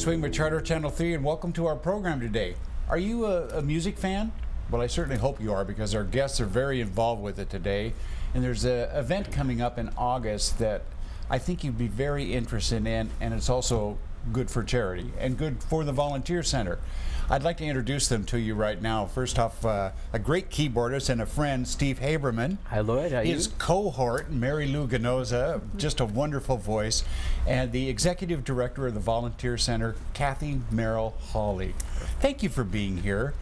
With Charter Channel 3, and welcome to our program today. Are you a music fan? Well, I certainly hope you are, because our guests are very involved with it today. And there's an event coming up in August that I think you'd be very interested in, and it's also good for charity and good for the Volunteer Center. I'd like to introduce them to you right now. First off, a great keyboardist and a friend, Steve Haberman. Hi, Lorie. How are you? His cohort, Mary Lou Gnoza, just a wonderful voice, and the executive director of the Volunteer Center, Kathy Merrill Hawley. Thank you for being here.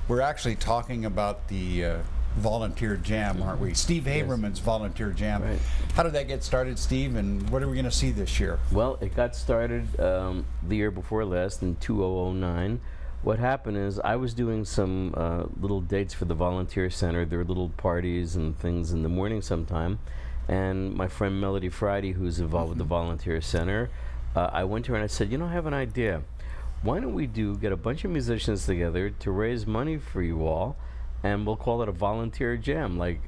We're actually talking about the Volunteer Jam, aren't we? Steve Haberman's Volunteer Jam. Right. How did that get started, Steve, and what are we going to see this year? Well, it got started the year before last in 2009. What happened is I was doing some little dates for the Volunteer Center. There were little parties and things in the morning sometime. And my friend Melody Friday, who's involved with the Volunteer Center, I went to her and I said, you know, I have an idea. Why don't we get a bunch of musicians together to raise money for you all, and we'll call it a volunteer jam. Like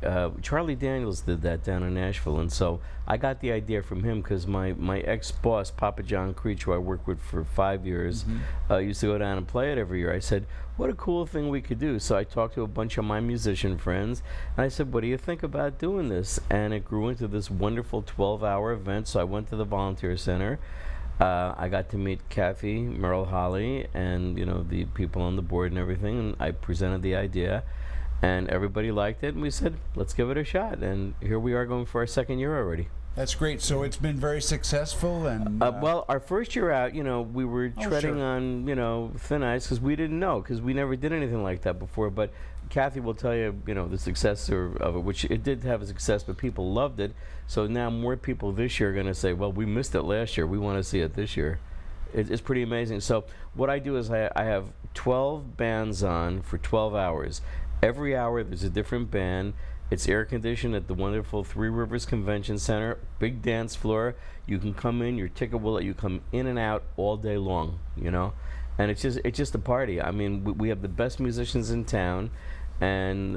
Charlie Daniels did that down in Nashville. And so I got the idea from him because my ex-boss, Papa John Creech, who I worked with for 5 years, used to go down and play it every year. I said, what a cool thing we could do. So I talked to a bunch of my musician friends, and I said, what do you think about doing this? And it grew into this wonderful 12-hour event. So I went to the Volunteer Center. I got to meet Kathy Merrill Hawley and, you know, the people on the board and everything, and I presented the idea. And everybody liked it, and we said, let's give it a shot. And here we are going for our second year already. That's great. So it's been very successful. And well, our first year out, you know, we were treading on, you know, thin ice because we didn't know, because we never did anything like that before. But Kathy will tell you, you know, the success of it, which it did have a success, but people loved it. So now more people this year are going to say, well, we missed it last year. We want to see it this year. It's pretty amazing. So what I do is I have 12 bands on for 12 hours. Every hour there's a different band. It's air conditioned at the wonderful Three Rivers Convention Center, big dance floor. You can come in, your ticket will let you come in and out all day long, you know? And it's just a party. I mean, we have the best musicians in town, and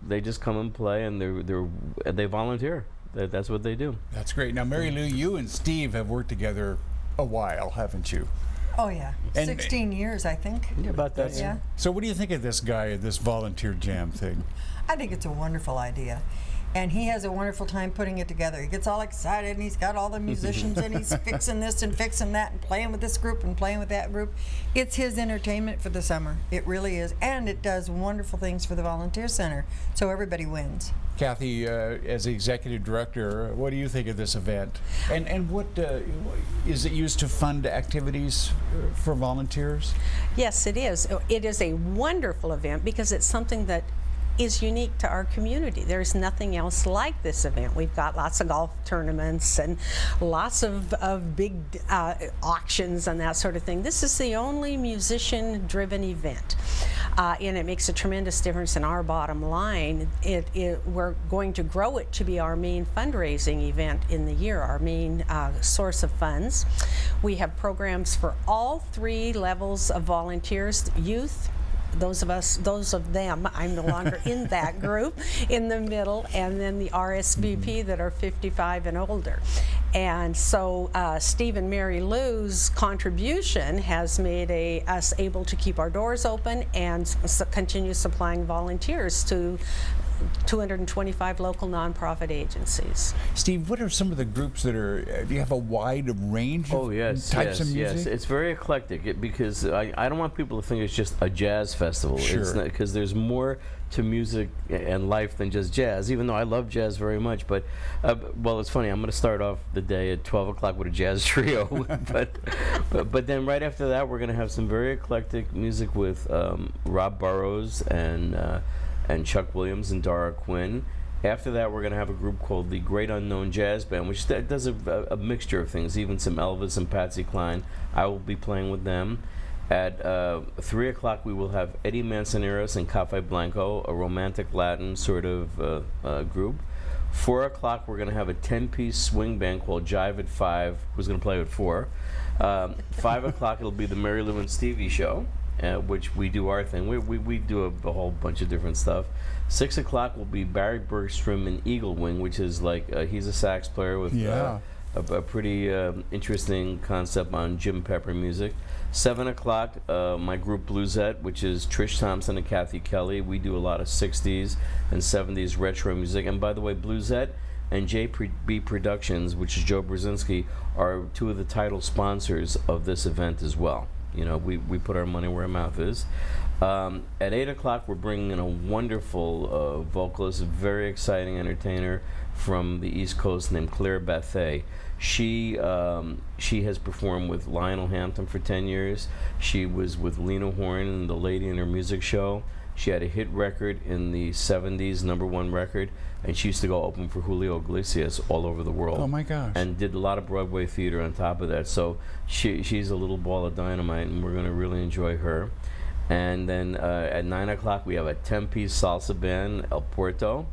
they just come and play, and they volunteer. That's what they do. That's great. Now, Mary Lou, you and Steve have worked together a while, haven't you? Oh, yeah. And 16 years, I think. Yeah, about that. Yeah. So what do you think of this guy, this volunteer jam thing? I think it's a wonderful idea. And he has a wonderful time putting it together. He gets all excited, and he's got all the musicians, and he's fixing this and fixing that and playing with this group and playing with that group. It's his entertainment for the summer. It really is. And it does wonderful things for the Volunteer Center, so everybody wins. Kathy, as the executive director, what do you think of this event? And what is it used to fund activities for volunteers? Yes, it is. It is a wonderful event because it's something that is unique to our community. There's nothing else like this event. We've got lots of golf tournaments and lots of big auctions and that sort of thing. This is the only musician-driven event. And it makes a tremendous difference in our bottom line. We're going to grow it to be our main fundraising event in the year, our main source of funds. We have programs for all 3 levels of volunteers: youth, those of them, I'm no longer in that group, in the middle, and then the RSVP that are 55 and older. And so Steve and Mary Lou's contribution has made us able to keep our doors open and continue supplying volunteers to 225 local nonprofit agencies. Steve, what are some of the groups that do you have a wide range of types of music? Yes, it's very eclectic because I don't want people to think it's just a jazz festival. Sure. It's not, because there's more to music and life than just jazz, even though I love jazz very much. But, well, it's funny, I'm going to start off the day at 12 o'clock with a jazz trio. but then right after that, we're going to have some very eclectic music with Rob Burrows and Chuck Williams and DARA QUINN. After that, we're going to have a group called the Great Unknown Jazz Band, which does a mixture of things, even some Elvis and Patsy Cline. I will be playing with them. At 3 o'clock, we will have Eddie Manzanares and Cafe Blanco, a romantic Latin sort of group. 4 o'clock, we're going to have a 10-piece swing band called Jive at 5. Who's going to play at 4? 5 o'clock, it'll be the Mary Lou and Stevie show, which we do our thing. We do a whole bunch of different stuff. 6 o'clock will be Barry Bergstrom and Eagle Wing, which is like, he's a sax player with a pretty interesting concept on Jim Pepper music. 7 o'clock, my group Bluesette, which is Trish Thompson and Kathy Kelly. We do a lot of 60s and 70s retro music. And by the way, Bluesette and JB Productions, which is Joe Brzezinski, are two of the title sponsors of this event as well. You know, we put our money where our mouth is. At 8 o'clock, we're bringing in a wonderful vocalist, a very exciting entertainer from the East Coast named Claire Bethay. She has performed with Lionel Hampton for 10 years. She was with Lena Horne in The Lady in Her Music Show. She had a hit record in the 70s, #1 record, and she used to go open for Julio Iglesias all over the world. Oh my gosh. And did a lot of Broadway theater on top of that. So she's a little ball of dynamite, and we're going to really enjoy her. And then at 9 o'clock, we have a 10-piece salsa band, El Puerto.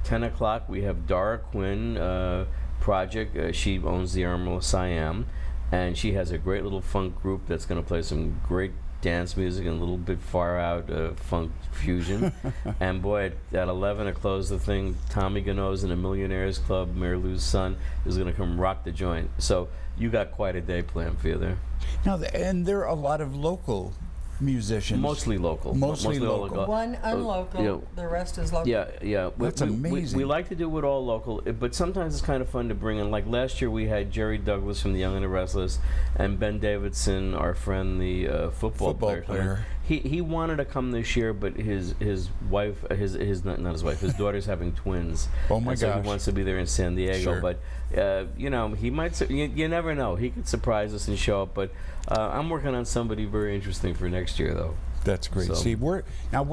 10 o'clock, we have DARA QUINN Project. She owns the Armour Siam, and she has a great little funk group that's going to play some great dance music and a little bit far out funk fusion. And boy, at 11 to close the thing, Tom Gnoza and the Millionaires Club, Mary Lou's son, is going to come rock the joint. So you got quite a day planned for you there. Now, and there are a lot of local musicians. Mostly local. Mostly local. One unlocal, the rest is local. Yeah. That's amazing. We like to do it all local, but sometimes it's kind of fun to bring in. Like last year, we had Jerry Douglas from The Young and the Restless, and Ben Davidson, our friend, the football player. He wanted to come this year, but his wife, not his wife, his daughter's having twins. Oh my gosh. So he wants to be there in San Diego, Sure. but you know, he might. You never know. He could surprise us and show up. But I'm working on somebody very interesting for next year, though. That's great. So. See, where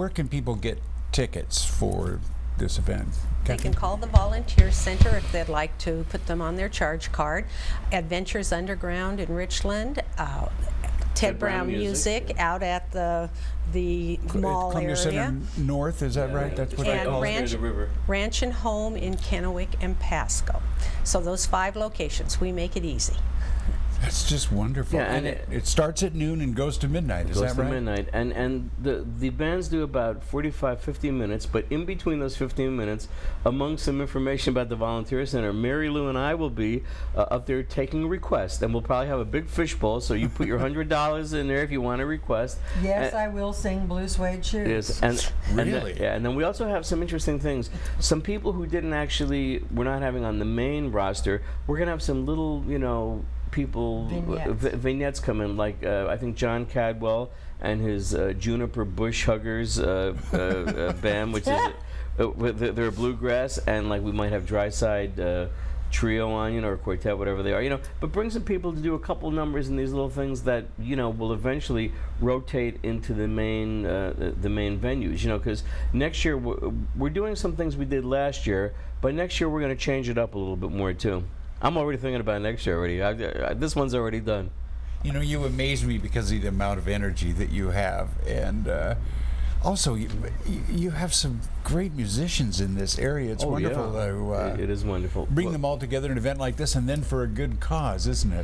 can people get tickets for this event? They can call the Volunteer Center if they'd like to put them on their charge card. Adventures Underground in Richland. Ted Brown Music out at the mall Columbia area. Center North, is that right? That's what I And call it. Ranch and Home in Kennewick and Pasco. So those 5 locations, we make it easy. That's just wonderful. Yeah, and it starts at noon and goes to midnight. Is that right? Goes to midnight, and the bands do about 45-50 minutes. But in between those 15 minutes, among some information about the Volunteer Center, Mary Lou and I will be up there taking requests, and we'll probably have a big fishbowl. So you put your $100 in there if you want to request. Yes, I will sing Blue Suede Shoes. Yes, Really? And then we also have some interesting things. Some people who we're not having on the main roster. We're gonna have some little, people vignettes come in, like I think John Cadwell and his Juniper Bush Huggers band, which is they're bluegrass, and like we might have Dry Side Trio on, or quartet, whatever they are, but bring some people to do a couple numbers in these little things that will eventually rotate into the main venues, because next year we're doing some things we did last year, but next year we're going to change it up a little bit more too. I'm already thinking about next year already. This one's already done. You amaze me because of the amount of energy that you have, and also you have some great musicians in this area. It's wonderful to it is wonderful. bring them all together in an event like this, and then for a good cause, isn't it?